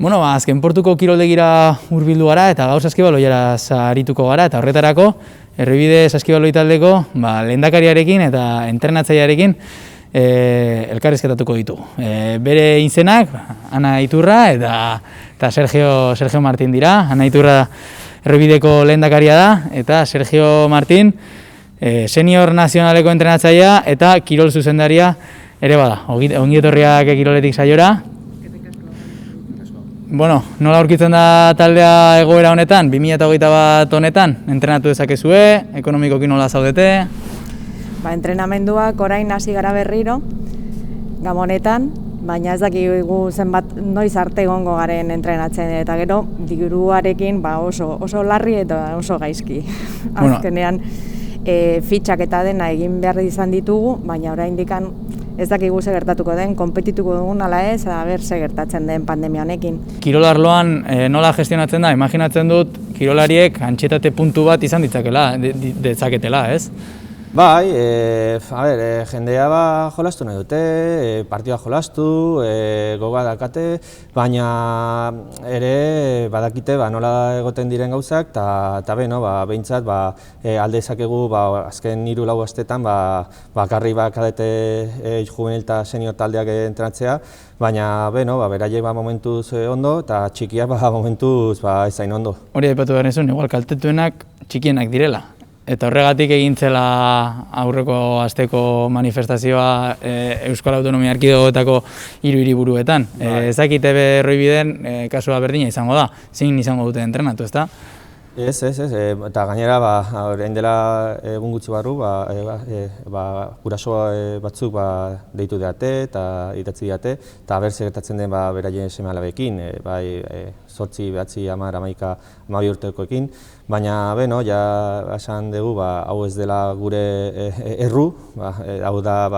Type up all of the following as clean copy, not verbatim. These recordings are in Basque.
Bueno, azken portuko kiroldegira hurbildu gara eta gaur saskibaloiaraz arituko gara eta horretarako Erribide saskibaloi taldeko lehendakariarekin eta entrenatzailearekin elkarrizketatuko ditugu. Bere izenak Ana Iturra eta Sergio Martin dira. Ana Iturra Erribideko lehendakaria da eta Sergio Martin senior nazionaleko entrenatzailea eta kirol zuzendaria ere bada. Ongi etorriak kiroletik saiora. Bueno, nola aurkitzen da taldea egoera honetan, 2021 honetan, entrenatu dezakezue, ekonomikoki nola zaudete? Entrenamenduak orain hasi gara berriro, Gabonetan, baina ez dakigu zenbat noiz arte egongo garen entrenatzen eta gero diruarekin oso larri eta oso gaizki. Azkenean fitxak eta dena egin behar izan ditugu, baina oraindikan ez dakigu ze gertatuko den, konpetituko dugun ala ez, ze gertatzen den pandemia honekin. Kirol arloan nola gestionatzen da? Imaginatzen dut kirolariek antsietate puntu bat izan ditzaketela, ez? Bai, jendea jolastu nahi dute, partida jolastu, gogoa dakate, baina ere badakite nola egoten diren gauzak, eta behintzat alde ezakegu azken 3-4 astetan bakarri kadete juvenil eta senior taldeak entrenatzea, baina beraiek momentuz ondo eta txikiak momentuz ezain ondo. Hori aipatu behar nizun, igual kaltetuenak txikienak direla. Eta horregatik egin zela aurreko asteko manifestazioa Euskal Autonomia Erkidegoetako 3 hiriburuetan. Ez dakit Erribiden kasua berdina izango da, zein izango dute entrenatu, ezta? Ez, eta gainera orain dela egun gutxi barru guraso batzuk deitu didate eta idatzi didate eta berze gertatzen den beraien seme-alabekin, 8, 9, 10, 11 urtekoekin, baina esan dugu hau ez dela gure erru, hau da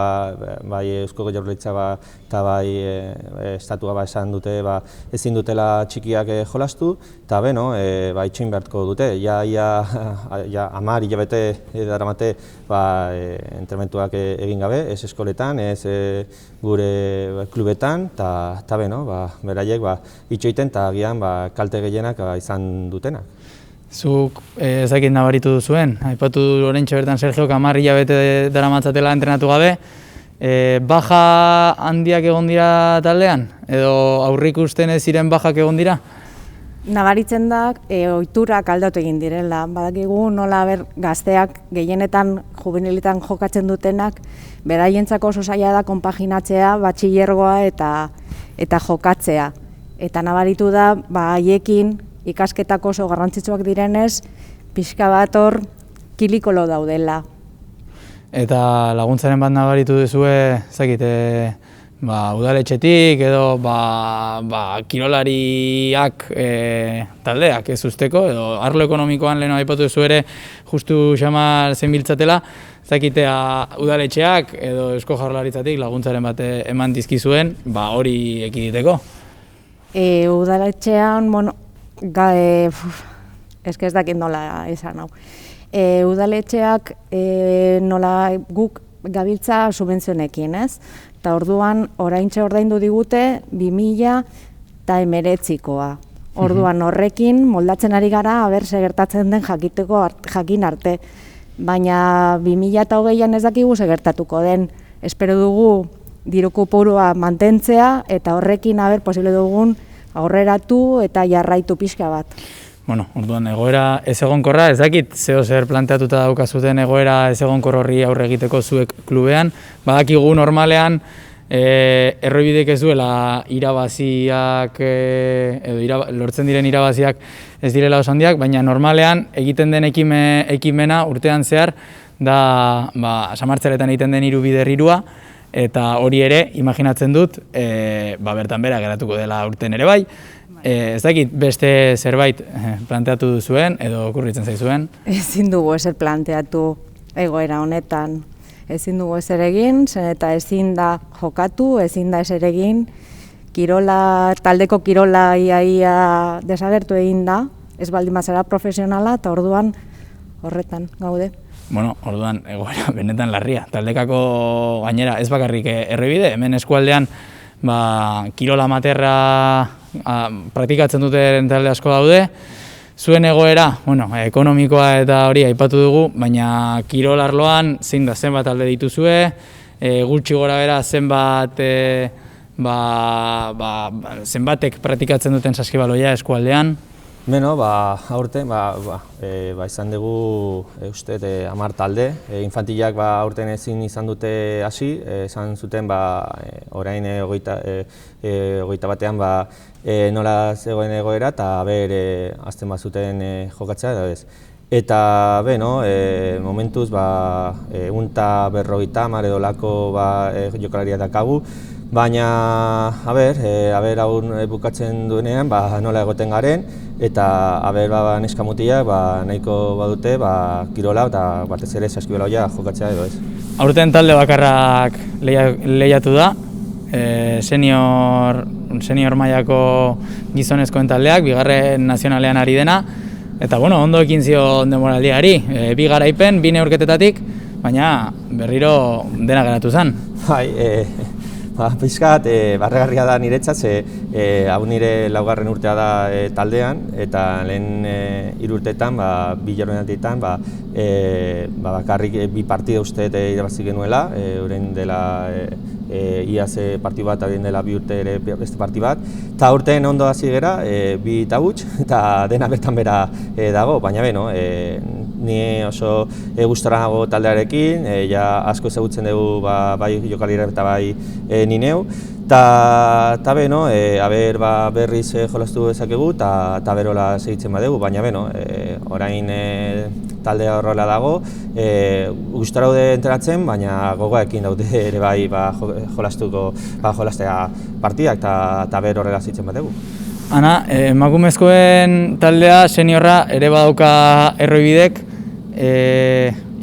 Eusko Jaurlaritza eta estatua esan dute ezin dutela txikiak jolastu eta itxoin beharko dute. Ja 10 hilabete daramate entrenamenduak egin gabe, ez eskoletan, ez gure klubetan, eta beraiek itxoiten eta agian kalte gehienak izan dutenak. Zuk ez dakit nabaritu duzuen, aipatu oraintxe bertan Sergio 10 hilabete daramatzatela entrenatu gabe, baja handiak egon dira taldean? Edo aurreikusten ez ziren bajak egon dira? Nabaritzen da, ohiturak aldatu egin direla. Badakigu nola gazteak gehienetan juveniletan jokatzen dutenak, beraientzako oso zaila da konpaginatzea batxilergoa eta jokatzea. Eta nabaritu da, haiekin ikasketako oso garrantzitsuak direnez, pixka bat hor kilikolo daudela. Eta laguntzaren bat nabaritu duzue, udaletxetik edo kirolariak taldeak ez usteko, edo arlo ekonomikoan leheno aipatu duzu ere justu xamar zenbiltzatela, udaletxeak edo Eusko Jaurlaritzatik laguntzaren bat eman dizkizuen hori ekiditeko? Udaletxean, ez dakit nola esan hau. Udaletxeak nola guk gabiltza subentzionekin, ez? Eta orduan, oraintxe ordaindu digute 2019koa. Orduan horrekin moldatzen ari gara, ze gertatzen den jakin arte. Baina 2020an ez dakigu ze gertatuko den. Espero dugu diru kopurua mantentzea eta horrekin posible dugun aurreratu eta jarraitu pixka bat. Orduan egoera ezegonkorra, ez dakit zer planteatuta daukazuten egoera ezegonkor horri aurre egiteko zuek klubean. Badakigu normalean Erribidek ez duela irabaziak, lortzen diren irabaziak ez direla oso handiak, baina normalean egiten den ekimena urtean zehar da Samartzeretan egiten den 3 bider 3, eta hori ere, imaginatzen dut, bertan bera geratuko dela urten ere bai. Ez dakit beste zerbait planteatu duzuen edo okurritzen zaizuen? Ezin dugu ezer planteatu egoera honetan. Ezin dugu ezer egin, eta ezin da jokatu, ezin da ezer egin. Taldeko kirola ia desagertu egin da, ez baldin bazara profesionala, eta orduan horretan gaude. Bueno, orduan, egoera benetan larria. Taldekako gainera ez bakarrik errebide, hemen eskualdean kirola amaterra praktikatzen duten talde asko daude. Zuen egoera, ekonomikoa eta hori aipatu dugu, baina kirol arloan zein da zenbat talde dituzue, gutxi gora bera zenbatek praktikatzen duten saskibaloia eskualdean. Beno, aurten izan dugu uste 10 talde. Infantilak aurten ezin izan dute hasi, esan zuten orain 21 batean nola zegoen egoera eta azten bazuten jokatzea edo ez. Eta momentuz 150 edo lako jokalaria dakagu, baina hau bukatzen duenean nola egoten garen, eta neska mutilak nahiko badute kirola eta batez ere saskibaloia jokatzea edo ez. Aurten talde bakarrak lehiatu da, senior mailako gizonezkoen taldeak, bigarren nazionalean ari dena, eta ondo ekin zion denboraldiari, bi garaipen, 2 neurketetatik, baina berriro dena geratu zen. Pixkat, barregarria da niretzat, hau nire laugarren urtea da taldean, eta lehen 3 urteetan, 2 jardunaldietan, bakarrik 2 partida uste irabazi genuela, orain dela iaz partidu bat, orain dela 2 urte ere beste partidu bat, eta urtean ondo hasi gera, 2 eta huts, eta dena bertan bera dago, baina ni oso gustora nago taldearekin, asko ezagutzen dugu bai jokalira eta bai ni neu, eta berriz jolastu dezakegu eta berola segitzen badugu, baina orain taldea horrela dago, gustora daude entrenatzen, baina gogoekin daude ere bai jolastea partidak eta horrela segitzen badugu. Ana, emakumezkoen taldea seniorra ere badauka erroibidek,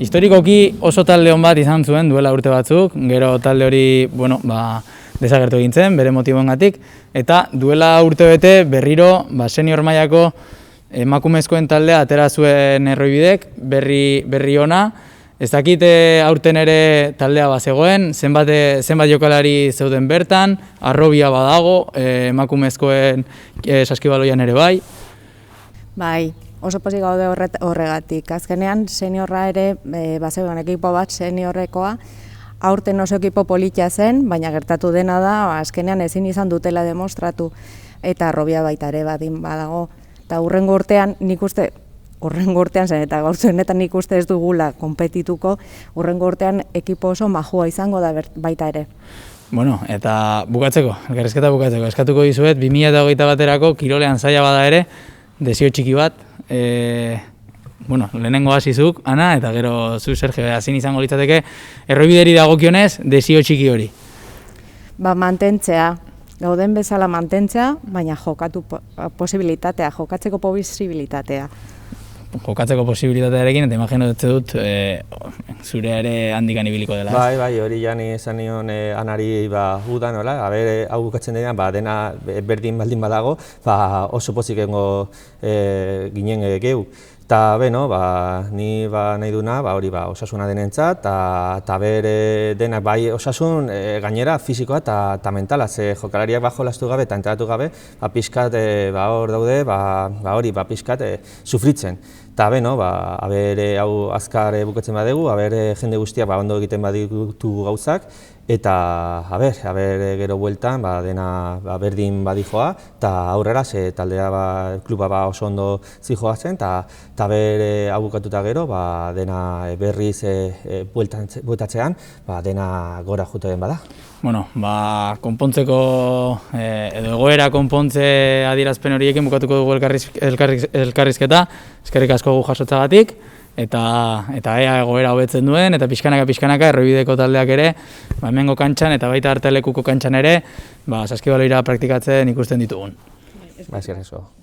historikoki oso talde hon bat izan zuen duela urte batzuk, gero talde hori desagertu egin zen, bere motiboengatik, eta duela urte bete berriro senior mailako emakumezkoen taldea atera zuen erroibidek, berri ona. Ez dakit aurten ere taldea bazegoen, zenbat jokalari zeuden bertan, arrobia badago, emakumezkoen saskibaloian ere bai. Bai, oso pozik gaude horregatik. Azkenean seniorra ere bazegoen ekipo bat seniorrekoa, aurten oso ekipo politia zen, baina gertatu dena da, azkenean ezin izan dutela demostratu, eta arrobia baita ere badago. Eta hurrengo urtean, nik uste, zen eta gaur honetan nik uste ez dugula konpetituko, hurrengo urtean ekipo oso majua izango da baita ere. Eta elkarrizketa bukatzeko, eskatuko dizuet, 2021 baterako kirolean zaila bada ere, desio txiki bat, lehenengo hasizuk, Ana, eta gero zu, Sergio, hazin izango litzateke, erroibideri dagokionez, desio txiki hori. Mantentzea, gauden bezala mantentzea, baina jokatu posibilitatea, jokatzeko posibilitatea. Jokatzeko posibilitatearekin, eta imagino dut zure ere handikan ibiliko dela. Bai, hori jani esan nion Anari udan, hau bukatzen denean, dena berdin baldin badago, oso pozik ginen gehu. Eta ni nahi duna hori osasuna denentzat, eta denak bai osasun gainera fisikoa eta mentala, ze jokalariak jolastu gabe eta entratu gabe, pixkat hor daude, hori pixkat sufritzen. Eta hau azkar bukatzen badugu, jende guztiak ondo egiten baditu gauzak, eta gero bueltan dena berdin badijoa, eta aurrera ze taldea kluba oso ondo zijoazen, eta hau bukatuta gero dena berriz bueltatzean, dena gora jute den bada. Konpontzeko edo egoera konpontze adierazpen horiekin bukatuko dugu elkarrizketa, eskerrik asko gu jasotzagatik, eta ea egoera hobetzen duen, eta pixkanaka erroibideko taldeak ere, hemengo kantxan eta baita artelekuko kantxan ere, saskibaloira praktikatzen ikusten ditugun. Eskerrik asko.